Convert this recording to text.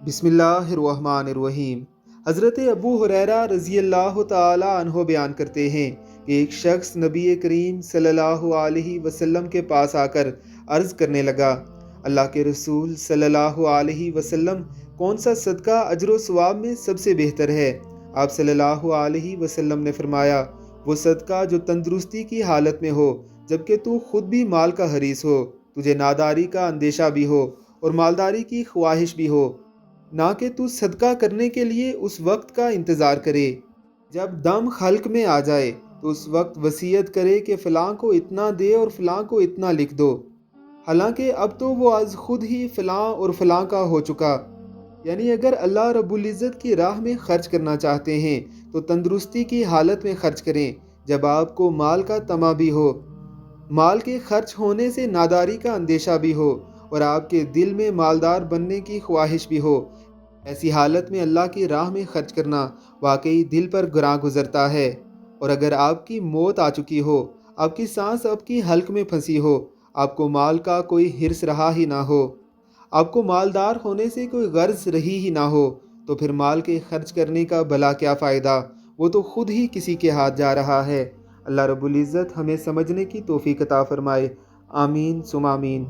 बिस्मिल्लाहिर्रहमानिर्रहीम। हज़रत अबू हुरैरा रज़ी अल्लाह ताला अन्हो बयान करते हैं कि एक शख्स नबी करीम सल्लल्लाहु अलैहि वसल्लम के पास आकर अर्ज़ करने लगा, अल्लाह के रसूल सल्लल्लाहु अलैहि वसल्लम, कौन सा सदका अजर व सवाब में सबसे बेहतर है? आप सल्लल्लाहु अलैहि वसल्लम ने फरमाया, वो सदका जो तंदुरुस्ती की हालत में हो, जबकि तू खुद भी माल का हरीस हो, तुझे नादारी का अंदेशा भी हो और मालदारी की ख्वाहिश भी हो, ना कि तू सदका करने के लिए उस वक्त का इंतज़ार करे जब दम खल्क में आ जाए, तो उस वक्त वसीयत करे कि फ़लाँ को इतना दे और फ़लाँ को इतना लिख दो, हालांकि अब तो वो आज खुद ही फ़लाँ और फ़लाँ का हो चुका। यानी अगर अल्लाह रब्बुल इज़्ज़त की राह में ख़र्च करना चाहते हैं तो तंदुरुस्ती की हालत में ख़र्च करें, जब आपको माल का तमा भी हो, माल के खर्च होने से नादारी का अंदेशा भी हो और आपके दिल में मालदार बनने की ख्वाहिश भी हो। ऐसी हालत में अल्लाह की राह में खर्च करना वाकई दिल पर गुरां गुजरता है। और अगर आपकी मौत आ चुकी हो, आपकी सांस आपकी हल्क में फंसी हो, आपको माल का कोई हिर्स रहा ही ना हो, आपको मालदार होने से कोई गर्ज रही ही ना हो, तो फिर माल के खर्च करने का भला क्या फ़ायदा? वो तो खुद ही किसी के हाथ जा रहा है। अल्लाह रब्बुल इज़्ज़त हमें समझने की तौफीक अता फ़रमाए। आमीन सुम आमीन।